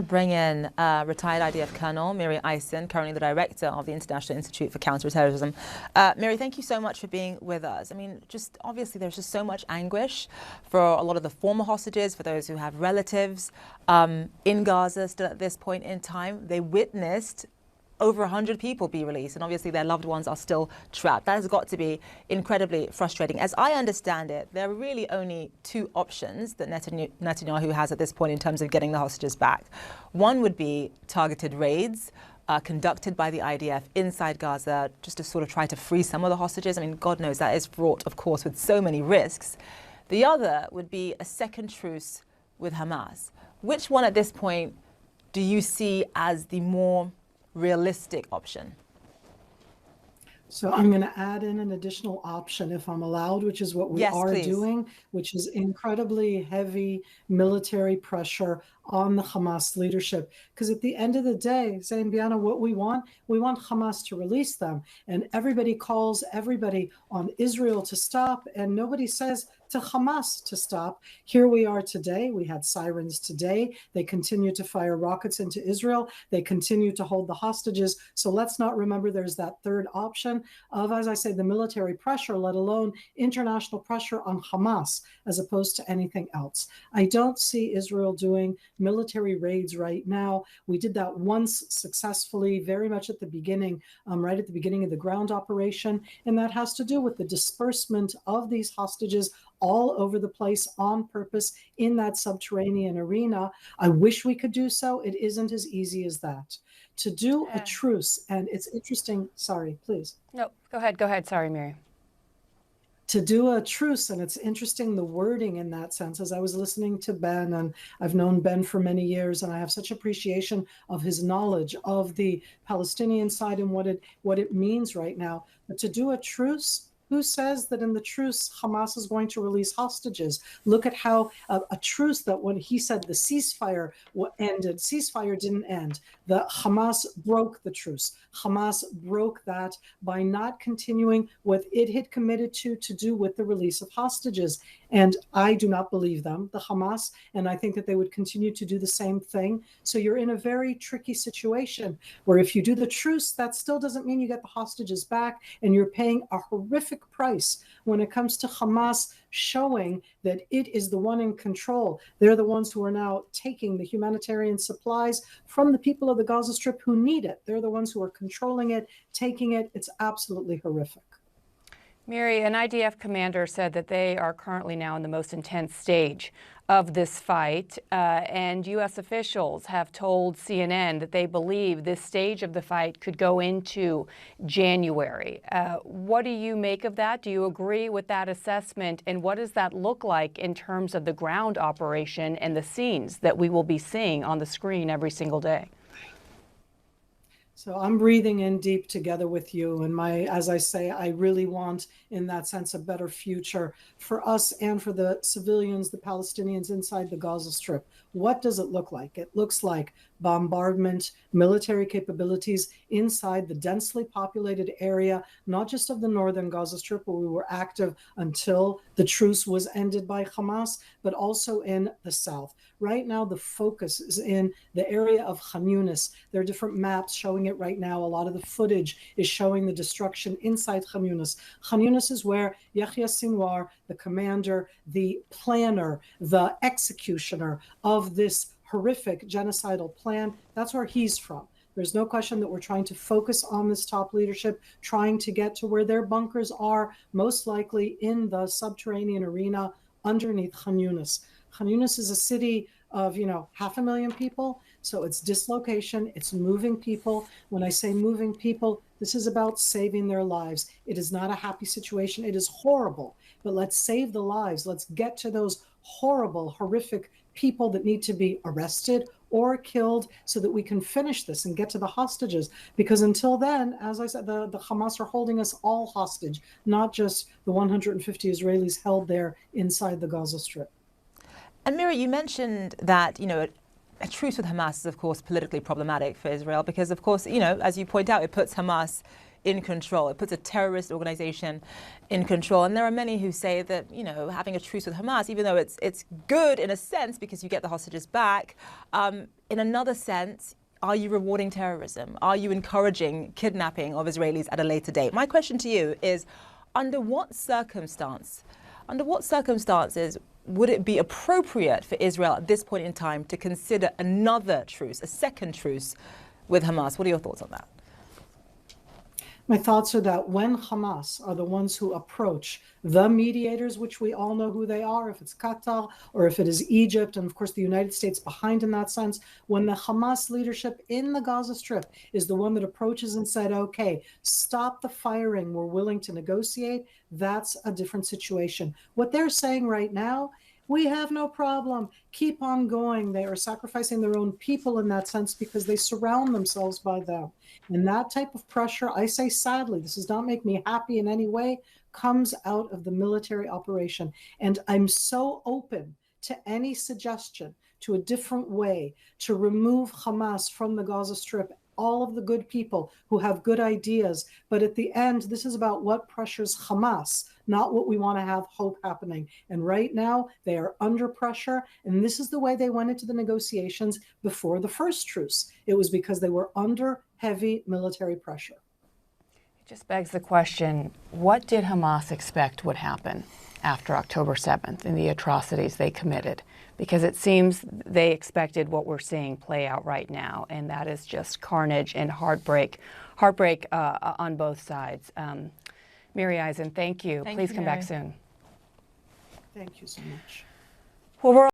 Bring in retired IDF Colonel Miri, currently the director of the International Institute for Counterterrorism. Miri, thank you so much for being with us. I mean, just obviously there's just so much anguish for a lot of the former hostages, for those who have relatives in Gaza still at this point in time. They witnessed over 100 people be released, and obviously their loved ones are still trapped. That has got to be incredibly frustrating. As I understand it, there are really only two options that Netanyahu has at this point in terms of getting the hostages back. One would be targeted raids conducted by the IDF inside Gaza, just to sort of try to free some of the hostages. I mean, God knows that is fraught, of course, with so many risks. The other would be a second truce with Hamas. Which one at this point do you see as the more realistic option? So I'm going to add in an additional option, if I'm allowed, which is what we are doing, which is incredibly heavy military pressure on the Hamas leadership. Because at the end of the day, Zain Biana, what we want Hamas to release them. And everybody calls everybody on Israel to stop, and nobody says to Hamas to stop. Here we are today. We had sirens today. They continue to fire rockets into Israel. They continue to hold the hostages. So let's not remember there's that third option of, as I say, the military pressure, let alone international pressure on Hamas, as opposed to anything else. I don't see Israel doing military raids right now. We did that once successfully, very much at the beginning, right at the beginning of the ground operation. And that has to do with the disbursement of these hostages all over the place on purpose in that subterranean arena. I wish we could do so. It isn't as easy as that. To do a truce, and it's interesting, sorry, please. No, go ahead. Sorry, Miri. To do a truce, and it's interesting the wording in that sense. As I was listening to Ben, and I've known Ben for many years, and I have such appreciation of his knowledge of the Palestinian side and what it means right now. But to do a truce, who says that in the truce, Hamas is going to release hostages? Look at how a truce that when he said the ceasefire ended, ceasefire didn't end. The Hamas broke the truce. Hamas broke that by not continuing what it had committed to do with the release of hostages. And I do not believe them, the Hamas, and I think that they would continue to do the same thing. So you're in a very tricky situation where if you do the truce, that still doesn't mean you get the hostages back, and you're paying a horrific price when it comes to Hamas showing that it is the one in control. They're the ones who are now taking the humanitarian supplies from the people of the Gaza Strip who need it. They're the ones who are controlling it, taking it. It's absolutely horrific. Miri, an IDF commander said that they are currently now in the most intense stage of this fight, and U.S. officials have told CNN that they believe this stage of the fight could go into January. What do you make of that? Do you agree with that assessment? And what does that look like in terms of the ground operation and the scenes that we will be seeing on the screen every single day? So I'm breathing in deep together with you. And as I say, I really want, in that sense, a better future for us and for the civilians, the Palestinians inside the Gaza Strip. What does it look like? It looks like bombardment, military capabilities inside the densely populated area, not just of the northern Gaza Strip, where we were active until the truce was ended by Hamas, but also in the south. Right now, the focus is in the area of Khan Yunis. There are different maps showing it right now. A lot of the footage is showing the destruction inside Khan Yunis. Khan Yunis is where Yahya Sinwar, the commander, the planner, the executioner of this horrific genocidal plan, that's where he's from. There's no question that we're trying to focus on this top leadership, trying to get to where their bunkers are, most likely in the subterranean arena underneath Khan Yunis. Khan Yunis is a city of, 500,000 people. So it's dislocation, it's moving people. When I say moving people, this is about saving their lives. It is not a happy situation. It is horrible, but let's save the lives. Let's get to those horrible, horrific people that need to be arrested or killed so that we can finish this and get to the hostages. Because until then, as I said, the Hamas are holding us all hostage, not just the 150 Israelis held there inside the Gaza Strip. And Miri, you mentioned that, a truce with Hamas is, of course, politically problematic for Israel because, of course, as you point out, it puts Hamas in control. It puts a terrorist organization in control. And there are many who say that, having a truce with Hamas, even though it's good in a sense because you get the hostages back, in another sense, are you rewarding terrorism? Are you encouraging kidnapping of Israelis at a later date? My question to you is, under what circumstances would it be appropriate for Israel at this point in time to consider another truce, a second truce with Hamas? What are your thoughts on that? My thoughts are that when Hamas are the ones who approach the mediators, which we all know who they are, if it's Qatar or if it is Egypt, and of course the United States behind in that sense, when the Hamas leadership in the Gaza Strip is the one that approaches and said, okay, stop the firing, we're willing to negotiate, that's a different situation. What they're saying right now, we have no problem. Keep on going. They are sacrificing their own people in that sense because they surround themselves by them. And that type of pressure, I say sadly, this does not make me happy in any way, comes out of the military operation. And I'm so open to any suggestion to a different way to remove Hamas from the Gaza Strip, all of the good people who have good ideas. But at the end, this is about what pressures Hamas, not what we want to have hope happening. And right now, they are under pressure. And this is the way they went into the negotiations before the first truce. It was because they were under heavy military pressure. It just begs the question, what did Hamas expect would happen after October 7th and the atrocities they committed? Because it seems they expected what we're seeing play out right now, and that is just carnage and heartbreak on both sides. Miri Eisen, thank you. Please come back soon. Thank you so much. Well, we're